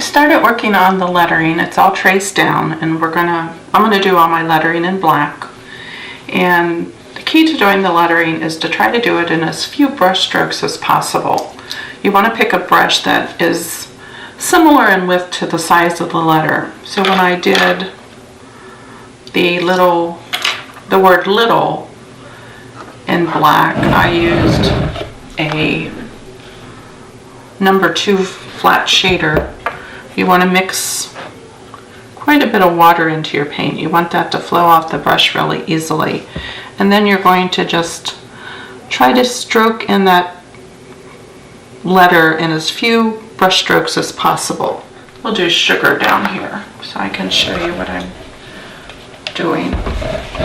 I've started working on the lettering. It's all traced down, and I'm gonna do all my lettering in black. And the key to doing the lettering is to try to do it in as few brush strokes as possible. You want to pick a brush that is similar in width to the size of the letter. So when I did the word little in black, I used a number 2 flat shader. You want to mix quite a bit of water into your paint. You want that to flow off the brush really easily. And then you're going to just try to stroke in that letter in as few brush strokes as possible. We'll do sugar down here so I can show you what I'm doing.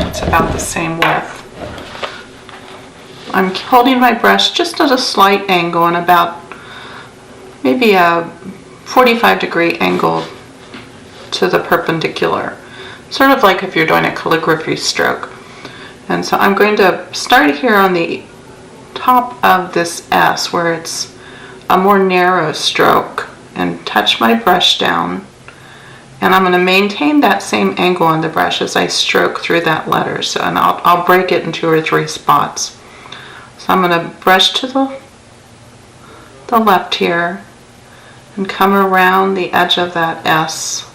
It's about the same width. I'm holding my brush just at a slight angle and about maybe a 45-degree angle to the perpendicular, sort of like if you're doing a calligraphy stroke. And so I'm going to start here on the top of this S where it's a more narrow stroke and touch my brush down, and I'm going to maintain that same angle on the brush as I stroke through that letter. So, and I'll break it in 2 or 3 spots. So I'm going to brush to the left here and come around the edge of that S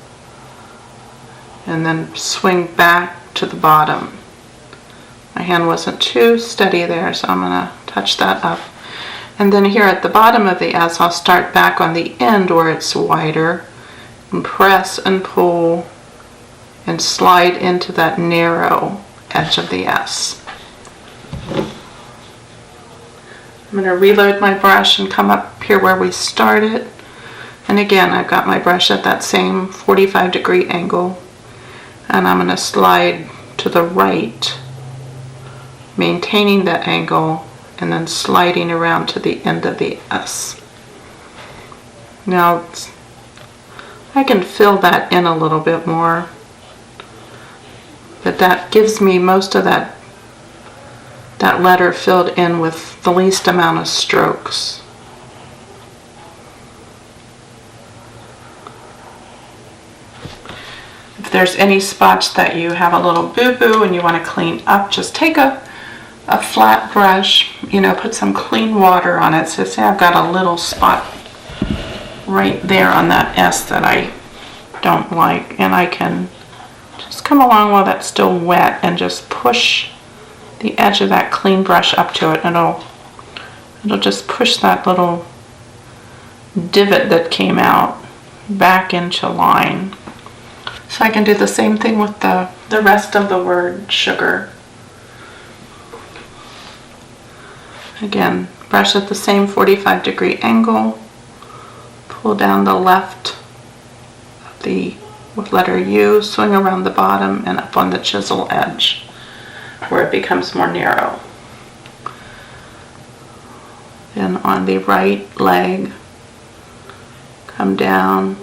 and then swing back to the bottom. My hand wasn't too steady there, so I'm going to touch that up. And then here at the bottom of the S, I'll start back on the end where it's wider and press and pull and slide into that narrow edge of the S. I'm going to reload my brush and come up here where we started. And again, I've got my brush at that same 45-degree angle. And I'm going to slide to the right, maintaining that angle, and then sliding around to the end of the S. Now, I can fill that in a little bit more, but that gives me most of that letter filled in with the least amount of strokes. If there's any spots that you have a little boo-boo and you want to clean up, just take a flat brush, put some clean water on it. So say I've got a little spot right there on that S that I don't like, and I can just come along while that's still wet and just push the edge of that clean brush up to it, and it'll just push that little divot that came out back into line. So I can do the same thing with the rest of the word sugar. Again, brush at the same 45-degree angle, pull down the left of the letter U, swing around the bottom and up on the chisel edge where it becomes more narrow. Then on the right leg, come down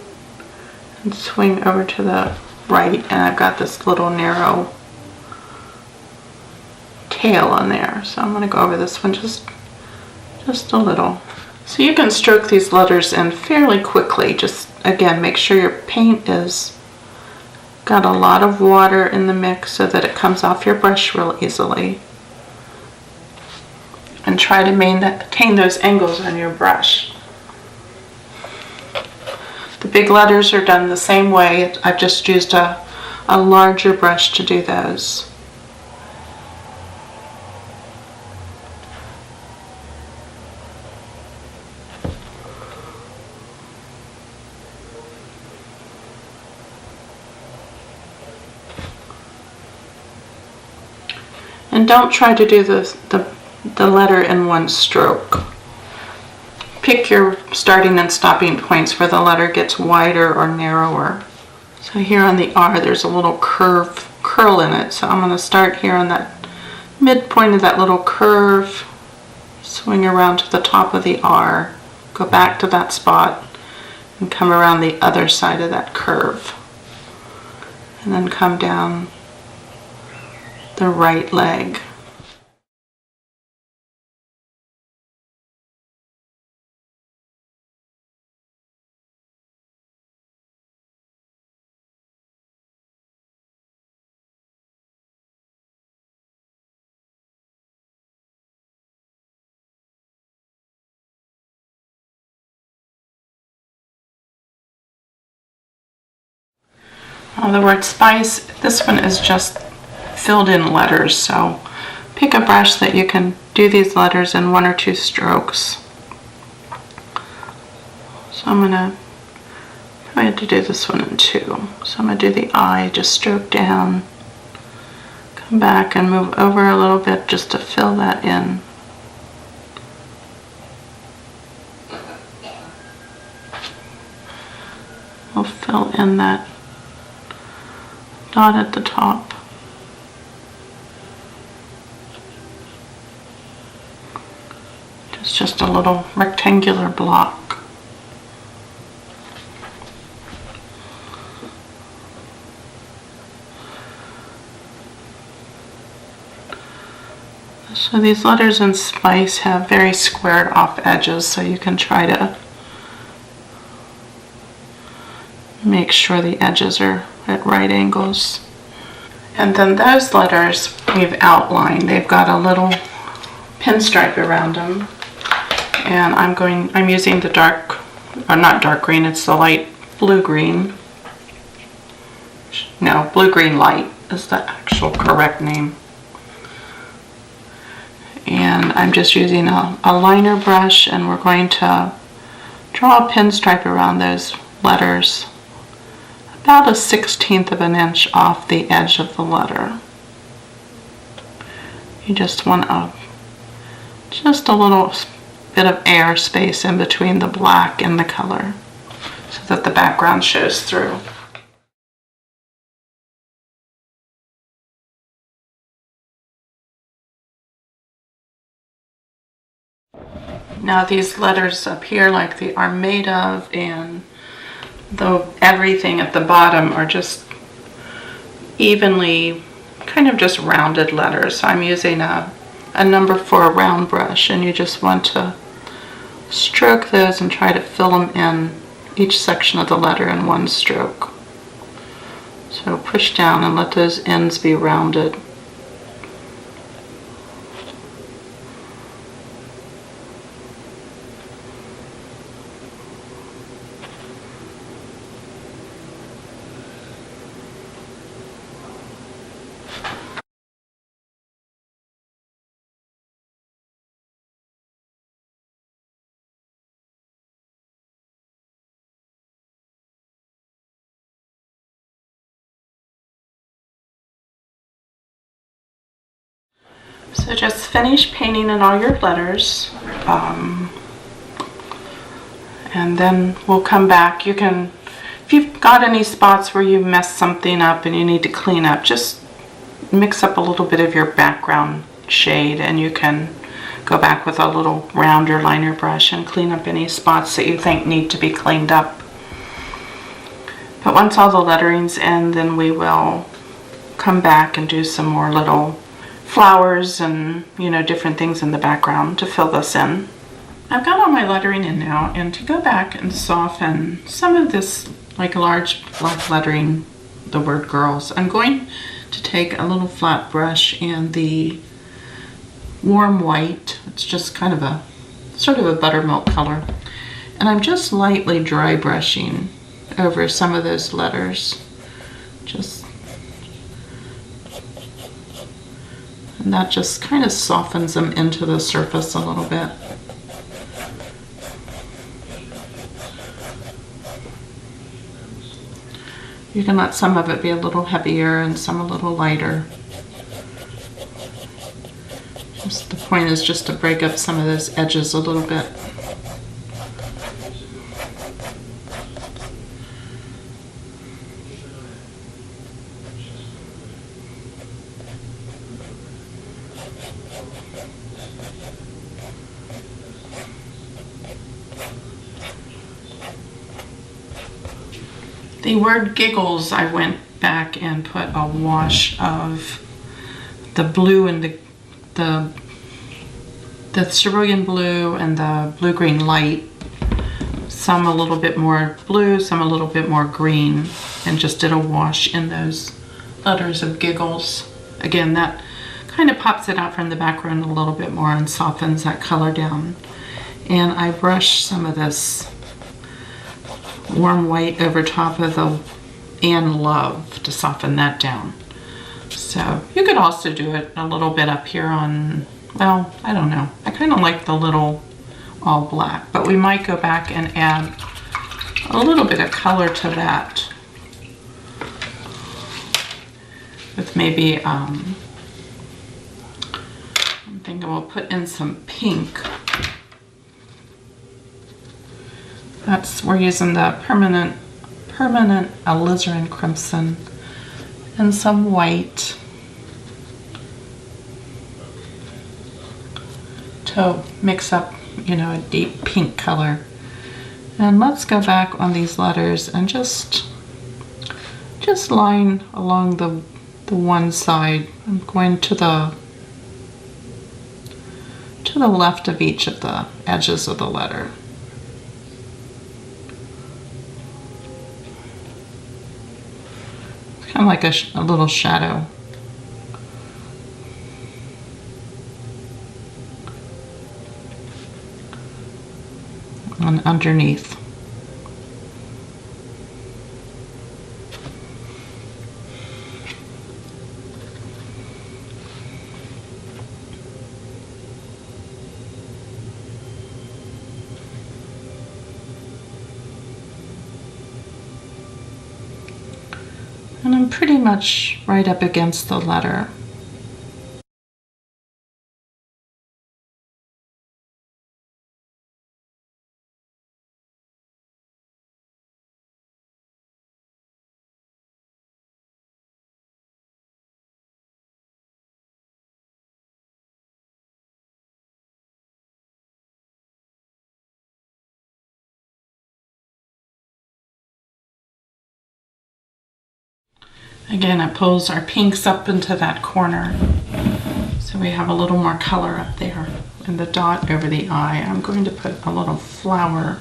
and swing over to the right, and I've got this little narrow tail on there. So I'm going to go over this one just a little. So you can stroke these letters in fairly quickly. Just again, make sure your paint is got a lot of water in the mix so that it comes off your brush real easily. And try to maintain those angles on your brush. The big letters are done the same way. I've just used a larger brush to do those. And don't try to do the letter in one stroke. Pick your starting and stopping points where the letter gets wider or narrower. So here on the R, there's a little curl in it. So I'm going to start here on that midpoint of that little curve, swing around to the top of the R, go back to that spot, and come around the other side of that curve. And then come down the right leg. The word spice, this one is just filled in letters, so pick a brush that you can do these letters in 1 or 2 strokes. So I'm gonna try to do this one in 2. So I'm gonna do the I, just stroke down, come back and move over a little bit just to fill that in. We'll fill in that dot at the top. It's just a little rectangular block. So these letters in spice have very squared off edges, so you can try to make sure the edges are at right angles. And then those letters we've outlined. They've got a little pinstripe around them. And I'm using the dark, or not dark green, it's the light blue-green. No, blue-green light is the actual correct name. And I'm just using a liner brush, and we're going to draw a pinstripe around those letters, about 1/16 of an inch off the edge of the letter. You just want just a little bit of air space in between the black and the color so that the background shows through. Now these letters up here, like the are made of and everything at the bottom, are just evenly kind of just rounded letters. So I'm using a number 4 round brush, and you just want to stroke those and try to fill them in each section of the letter in 1 stroke. So push down and let those ends be rounded. So just finish painting in all your letters, and then we'll come back. You can, if you've got any spots where you messed something up and you need to clean up, just mix up a little bit of your background shade, and you can go back with a little rounder liner brush and clean up any spots that you think need to be cleaned up. But once all the lettering's in, then we will come back and do some more little flowers and, different things in the background to fill this in. I've got all my lettering in now, and to go back and soften some of this like large black lettering, the word girls, I'm going to take a little flat brush and the warm white. It's just kind of a sort of a buttermilk color, and I'm just lightly dry brushing over some of those letters, and that just kind of softens them into the surface a little bit. You can let some of it be a little heavier and some a little lighter. The point is just to break up some of those edges a little bit. The word giggles, I went back and put a wash of the blue and the cerulean blue and the blue-green light, some a little bit more blue, some a little bit more green, and just did a wash in those letters of giggles. Again, that kind of pops it out from the background a little bit more and softens that color down. And I brushed some of this warm white over top of the and love to soften that down. So you could also do it a little bit up here on, well, I don't know. I kind of like the little all black, but we might go back and add a little bit of color to that with maybe, I'm thinking we'll put in some pink. We're using the permanent alizarin crimson and some white to mix up, you know, a deep pink color. And let's go back on these letters and just line along the one side. I'm going to the left of each of the edges of the letter. Kind of like a little shadow. And underneath. And I'm pretty much right up against the letter. Again, it pulls our pinks up into that corner. So we have a little more color up there. And the dot over the eye, I'm going to put a little flower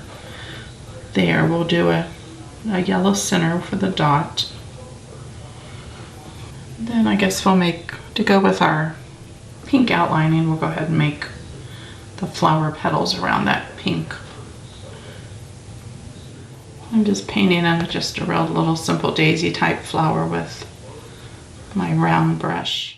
there. We'll do a yellow center for the dot. Then I guess we'll make, to go with our pink outlining, we'll go ahead and make the flower petals around that pink. I'm just painting in just a real little simple daisy type flower with my round brush.